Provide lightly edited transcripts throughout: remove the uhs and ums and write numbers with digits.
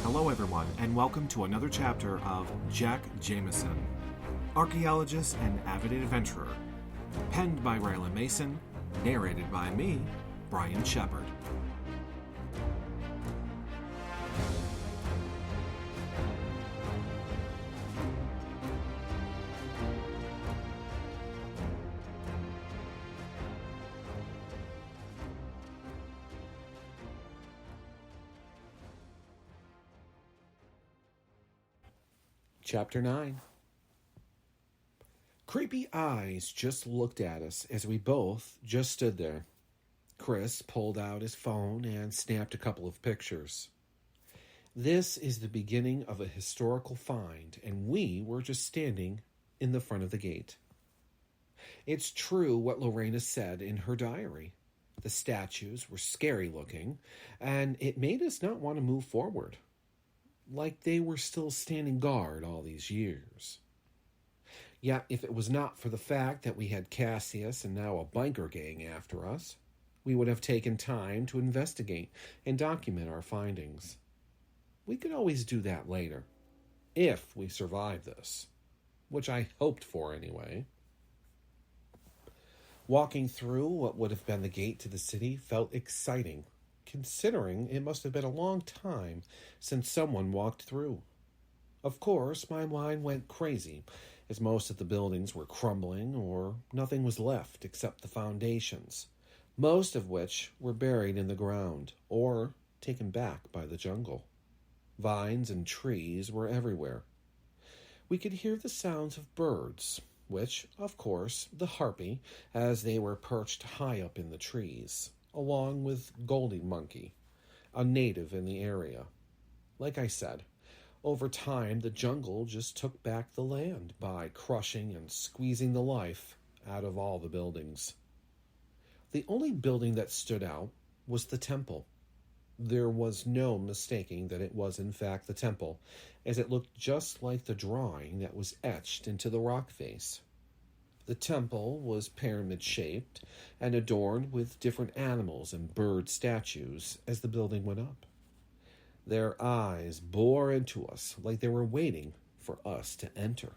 Hello, everyone, and welcome to another chapter of Jack Jameson, archaeologist and avid adventurer. Penned by Raylan Mason, narrated by me, Brian Shepard. Chapter 9. Creepy eyes just looked at us as we both just stood there. Chris pulled out his phone and snapped a couple of pictures. This is the beginning of a historical find, and we were just standing in the front of the gate. It's true what Lorena said in her diary. The statues were scary looking, and it made us not want to move forward. Like they were still standing guard all these years. Yet, if it was not for the fact that we had Cassius and now a biker gang after us, we would have taken time to investigate and document our findings. We could always do that later, if we survive this, which I hoped for anyway. Walking through what would have been the gate to the city felt exciting, considering it must have been a long time since someone walked through. Of course, my mind went crazy, as most of the buildings were crumbling or nothing was left except the foundations, most of which were buried in the ground or taken back by the jungle. Vines and trees were everywhere. We could hear the sounds of birds, which, of course, the harpy, as they were perched high up in the trees, along with Goldie Monkey, a native in the area. Like I said, over time the jungle just took back the land by crushing and squeezing the life out of all the buildings. The only building that stood out was the temple. There was no mistaking that it was in fact the temple, as it looked just like the drawing that was etched into the rock face. The temple was pyramid-shaped and adorned with different animals and bird statues as the building went up. Their eyes bore into us like they were waiting for us to enter.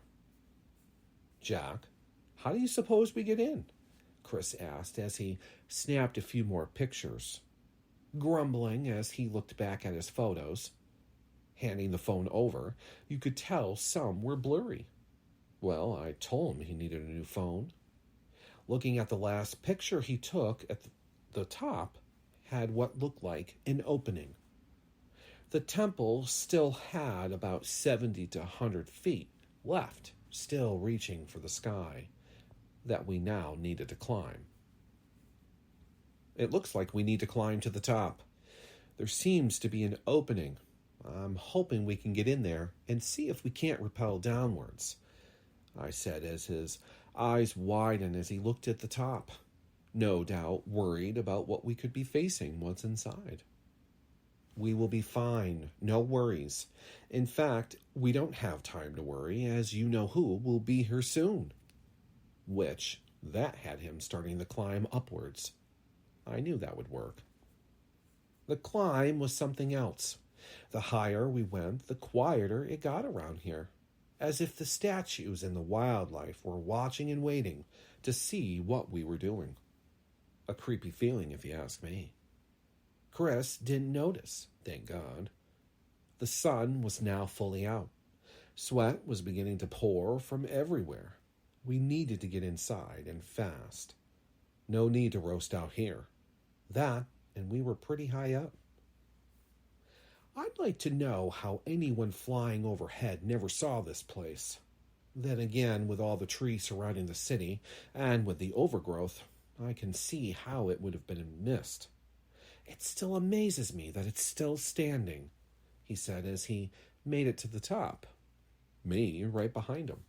"Jack, how do you suppose we get in?" Chris asked as he snapped a few more pictures, grumbling as he looked back at his photos. Handing the phone over, you could tell some were blurry. Well, I told him he needed a new phone. Looking at the last picture he took at the top had what looked like an opening. The temple still had about 70 to 100 feet left, still reaching for the sky, that we now needed to climb. "It looks like we need to climb to the top. There seems to be an opening. I'm hoping we can get in there and see if we can't rappel downwards," I said as his eyes widened as he looked at the top, no doubt worried about what we could be facing once inside. "We will be fine, no worries. In fact, we don't have time to worry, as you know who will be here soon." Which, that had him starting the climb upwards. I knew that would work. The climb was something else. The higher we went, the quieter it got around here, as if the statues and the wildlife were watching and waiting to see what we were doing. A creepy feeling, if you ask me. Chris didn't notice, thank God. The sun was now fully out. Sweat was beginning to pour from everywhere. We needed to get inside, and fast. No need to roast out here. That, and we were pretty high up. I'd like to know how anyone flying overhead never saw this place. Then again, with all the trees surrounding the city, and with the overgrowth, I can see how it would have been missed. "It still amazes me that it's still standing," he said as he made it to the top. Me right behind him.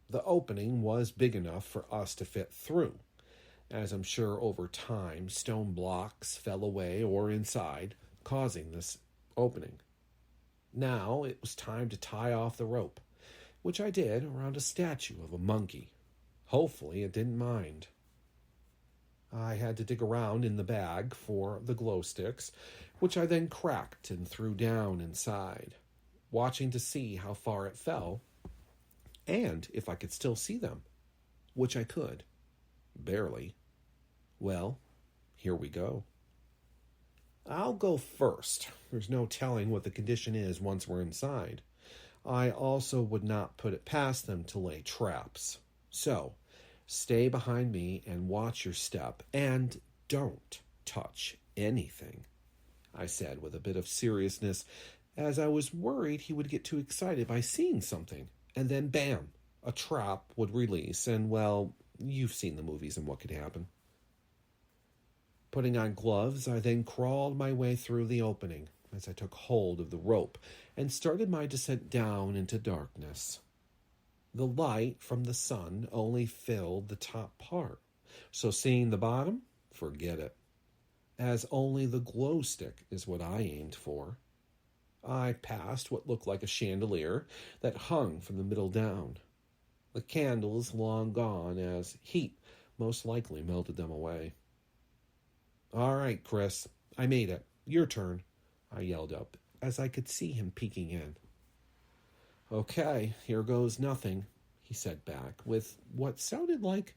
The opening was big enough for us to fit through, as I'm sure over time stone blocks fell away or inside, causing this opening. Now it was time to tie off the rope, which I did around a statue of a monkey. Hopefully it didn't mind. I had to dig around in the bag for the glow sticks, which I then cracked and threw down inside, watching to see how far it fell and if I could still see them, which I could. Barely. Well, here we go. I'll go first. There's no telling what the condition is once we're inside. I also would not put it past them to lay traps. So, stay behind me and watch your step, and don't touch anything, I said with a bit of seriousness, as I was worried he would get too excited by seeing something, and then bam, a trap would release, and well, you've seen the movies and what could happen. Putting on gloves, I then crawled my way through the opening as I took hold of the rope and started my descent down into darkness. The light from the sun only filled the top part, so seeing the bottom, forget it, as only the glow stick is what I aimed for. I passed what looked like a chandelier that hung from the middle down. The candles long gone, as heat most likely melted them away. "All right, Chris, I made it. Your turn," I yelled up, as I could see him peeking in. "Okay, here goes nothing," he said back, with what sounded like,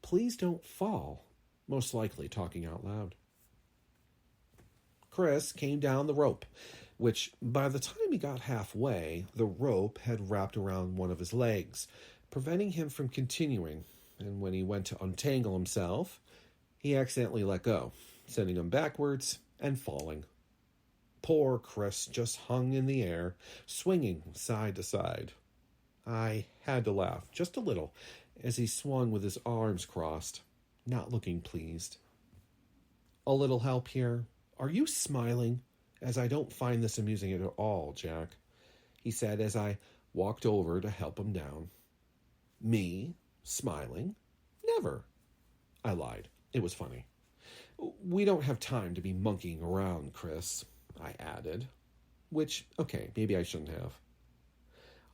"Please don't fall," most likely talking out loud. Chris came down the rope, which, by the time he got halfway, the rope had wrapped around one of his legs, preventing him from continuing, and when he went to untangle himself, he accidentally let go, sending him backwards and falling. Poor Chris just hung in the air, swinging side to side. I had to laugh, just a little, as he swung with his arms crossed, not looking pleased. "A little help here? Are you smiling? As I don't find this amusing at all, Jack," he said as I walked over to help him down. "Me? Smiling? Never." I lied. It was funny. "We don't have time to be monkeying around, Chris," I added. Which, okay, maybe I shouldn't have.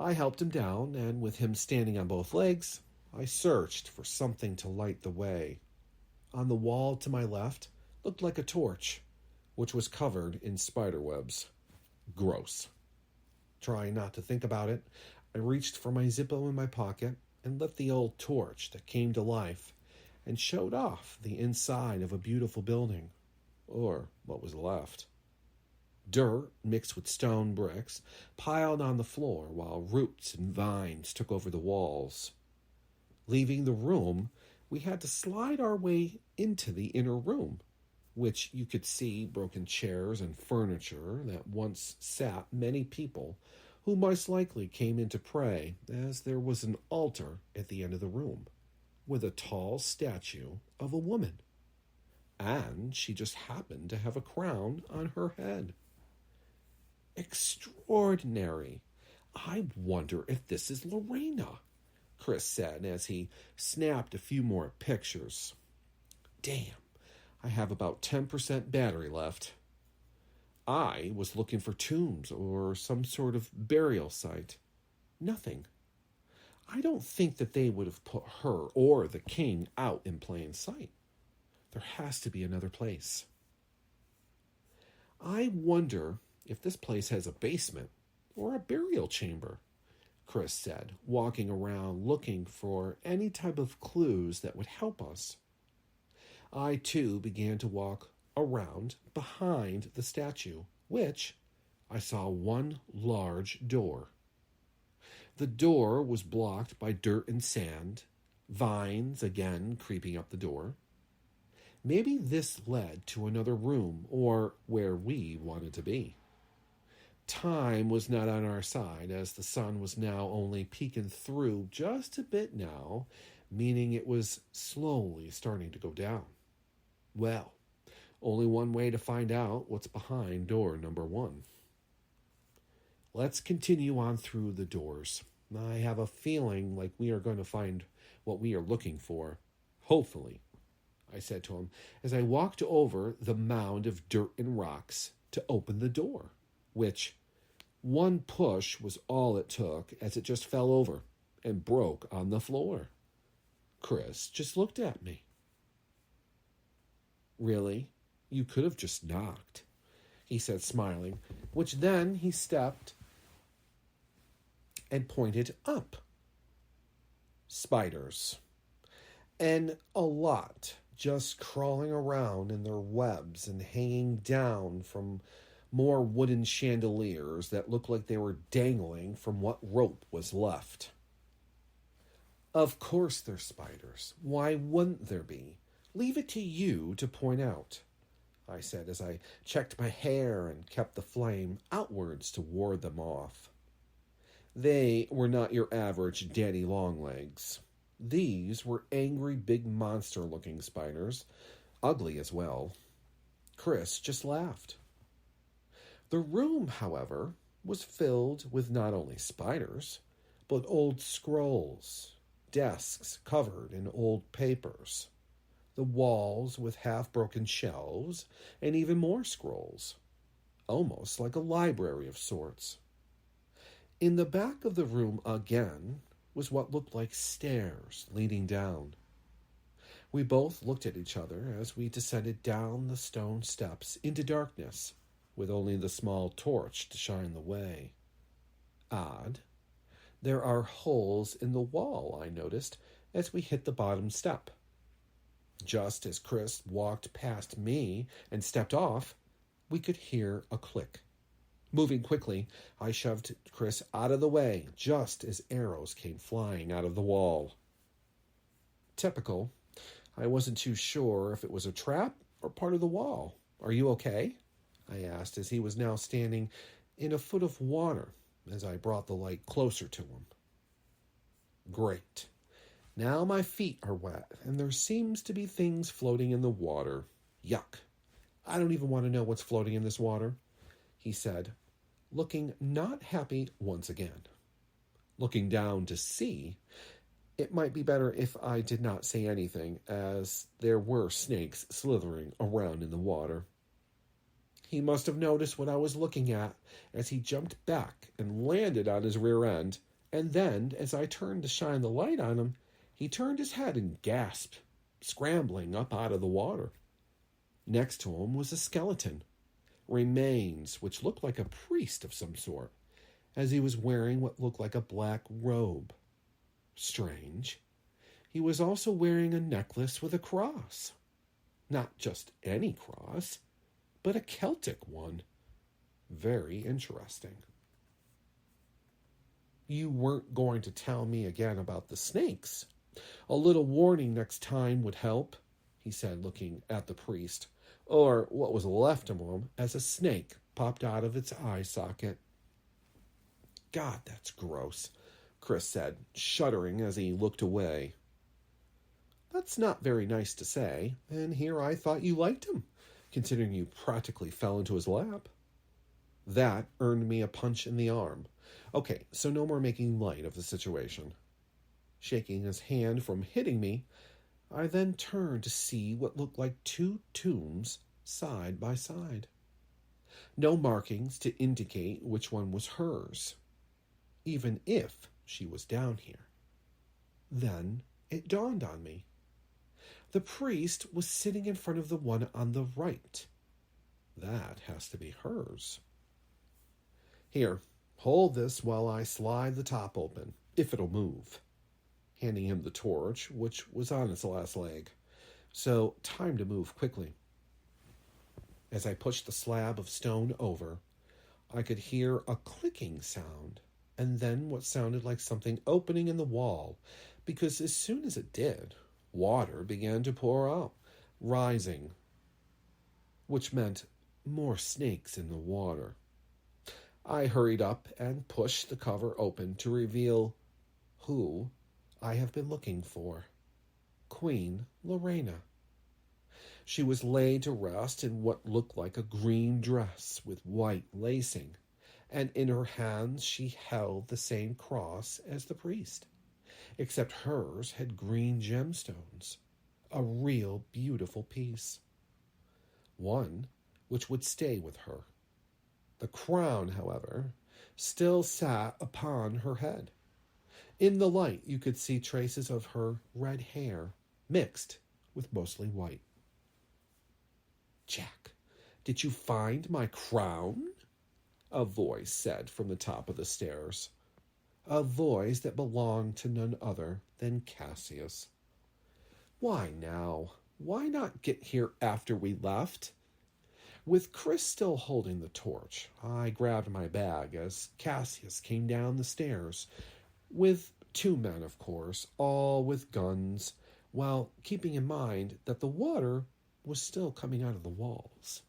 I helped him down, and with him standing on both legs, I searched for something to light the way. On the wall to my left looked like a torch, which was covered in spider webs. Gross. Trying not to think about it, I reached for my Zippo in my pocket and lit the old torch that came to life and showed off the inside of a beautiful building, or what was left. Dirt mixed with stone bricks piled on the floor while roots and vines took over the walls. Leaving the room, we had to slide our way into the inner room, which you could see broken chairs and furniture that once sat many people who most likely came in to pray, as there was an altar at the end of the room with a tall statue of a woman, and she just happened to have a crown on her head. "Extraordinary. I wonder if this is Lorena," Chris said as he snapped a few more pictures. "Damn, I have about 10% battery left." I was looking for tombs or some sort of burial site. Nothing. I don't think that they would have put her or the king out in plain sight. There has to be another place. "I wonder if this place has a basement or a burial chamber," Chris said, walking around looking for any type of clues that would help us. I, too, began to walk around behind the statue, which I saw one large door. The door was blocked by dirt and sand, vines again creeping up the door. Maybe this led to another room or where we wanted to be. Time was not on our side, as the sun was now only peeking through just a bit now, meaning it was slowly starting to go down. Well, only one way to find out what's behind door number 1. Let's continue on through the doors. I have a feeling like we are going to find what we are looking for. Hopefully, I said to him as I walked over the mound of dirt and rocks to open the door, which one push was all it took, as it just fell over and broke on the floor. Chris just looked at me. "Really? You could have just knocked," he said, smiling, which then he stepped and pointed up. Spiders. And a lot, just crawling around in their webs and hanging down from more wooden chandeliers that looked like they were dangling from what rope was left. Of course they're spiders. Why wouldn't there be? Leave it to you to point out, I said as I checked my hair and kept the flame outwards to ward them off. They were not your average daddy longlegs. These were angry, big monster-looking spiders, ugly as well. Chris just laughed. The room, however, was filled with not only spiders, but old scrolls, desks covered in old papers, the walls with half-broken shelves, and even more scrolls, almost like a library of sorts. In the back of the room again was what looked like stairs leading down. We both looked at each other as we descended down the stone steps into darkness, with only the small torch to shine the way. Odd. There are holes in the wall, I noticed, as we hit the bottom step. Just as Chris walked past me and stepped off, we could hear a click. Moving quickly, I shoved Chris out of the way just as arrows came flying out of the wall. Typical. I wasn't too sure if it was a trap or part of the wall. Are you okay? I asked as he was now standing in a foot of water as I brought the light closer to him. Great. Now my feet are wet and there seems to be things floating in the water. Yuck. I don't even want to know what's floating in this water, he said, looking not happy once again. Looking down to see, it might be better if I did not say anything, as there were snakes slithering around in the water. He must have noticed what I was looking at as he jumped back and landed on his rear end, and then, as I turned to shine the light on him, he turned his head and gasped, scrambling up out of the water. Next to him was a skeleton, remains which looked like a priest of some sort, as he was wearing what looked like a black robe. Strange. He was also wearing a necklace with a cross. Not just any cross, but a Celtic one. Very interesting. You weren't going to tell me again about the snakes. A little warning next time would help, he said, looking at the priest, or what was left of him, as a snake popped out of its eye socket. God, that's gross, Chris said, shuddering as he looked away. That's not very nice to say, and here I thought you liked him, considering you practically fell into his lap. That earned me a punch in the arm. Okay, so no more making light of the situation. Shaking his hand from hitting me, I then turned to see what looked like two tombs side by side. No markings to indicate which one was hers, even if she was down here. Then it dawned on me. The priest was sitting in front of the one on the right. That has to be hers. Here, hold this while I slide the top open, if it'll move. Handing him the torch, which was on its last leg. So, time to move quickly. As I pushed the slab of stone over, I could hear a clicking sound, and then what sounded like something opening in the wall, because as soon as it did, water began to pour out, rising, which meant more snakes in the water. I hurried up and pushed the cover open to reveal who I have been looking for. Queen Lorena. She was laid to rest in what looked like a green dress with white lacing, and in her hands she held the same cross as the priest, except hers had green gemstones, a real beautiful piece. One which would stay with her. The crown, however, still sat upon her head. In the light, you could see traces of her red hair, mixed with mostly white. Jack, Did you find my crown? A voice said from the top of the stairs. A voice that belonged to none other than Cassius. Why now? Why not get here after we left? With Chris still holding the torch, I grabbed my bag as Cassius came down the stairs, with 2 men, of course, all with guns, while keeping in mind that the water was still coming out of the walls.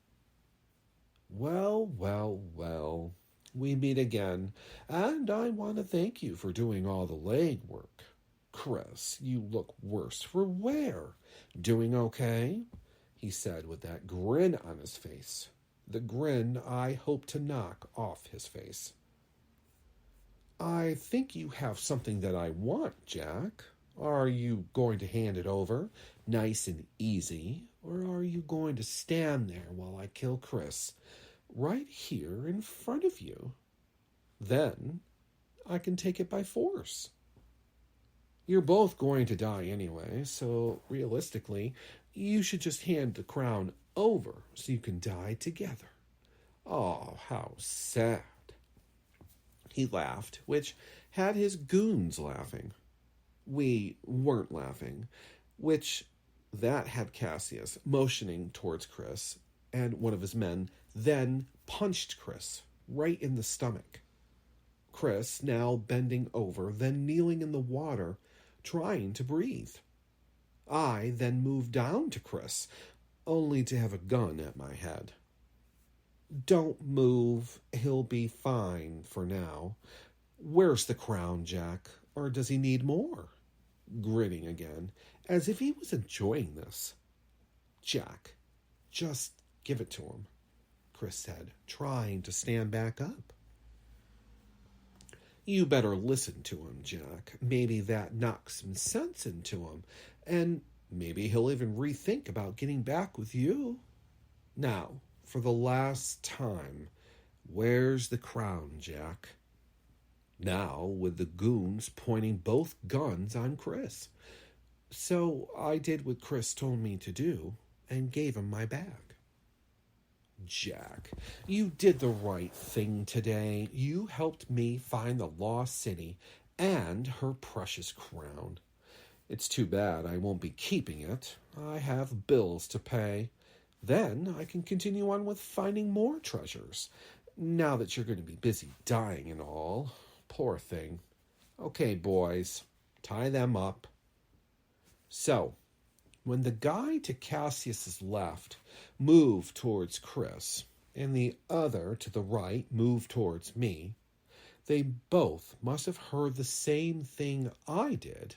Well, well, well, we meet again, and I want to thank you for doing all the legwork. Chris, you look worse for wear. Doing okay? He said with that grin on his face, the grin I hope to knock off his face. I think you have something that I want, Jack. Are you going to hand it over, nice and easy, or are you going to stand there while I kill Chris, right here in front of you? Then I can take it by force. You're both going to die anyway, so realistically, you should just hand the crown over so you can die together. Oh, how sad. He laughed, which had his goons laughing. We weren't laughing, which that had Cassius motioning towards Chris, and one of his men then punched Chris right in the stomach. Chris now bending over, then kneeling in the water, trying to breathe. I then moved down to Chris, only to have a gun at my head. Don't move, he'll be fine for now. Where's the crown, Jack, or does he need more? Grinning again, as if he was enjoying this. Jack, just give it to him, Chris said, trying to stand back up. You better listen to him, Jack. Maybe that knocks some sense into him, and maybe he'll even rethink about getting back with you. Now, for the last time, where's the crown, Jack? Now, with the goons pointing both guns on Chris. So I did what Chris told me to do and gave him my bag. Jack, you did the right thing today. You helped me find the lost city and her precious crown. It's too bad I won't be keeping it. I have bills to pay. Then I can continue on with finding more treasures, now that you're going to be busy dying and all. Poor thing. Okay, boys, tie them up. So, when the guy to Cassius's left moved towards Chris, and the other to the right moved towards me, they both must have heard the same thing I did,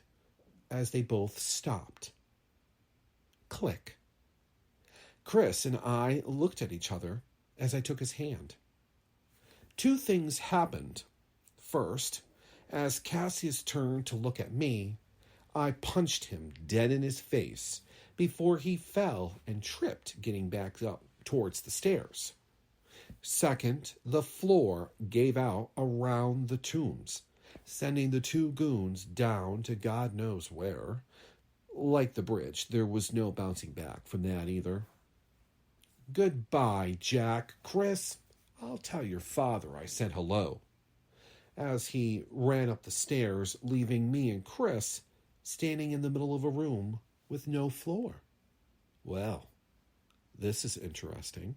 as they both stopped. Click. Chris and I looked at each other as I took his hand. 2 things happened. First, as Cassius turned to look at me, I punched him dead in his face before he fell and tripped getting back up towards the stairs. Second, the floor gave out around the tombs, sending the 2 goons down to God knows where. Like the bridge, there was no bouncing back from that either. Goodbye, Jack. Chris, I'll tell your father I said hello. As he ran up the stairs, leaving me and Chris standing in the middle of a room with no floor. Well, this is interesting.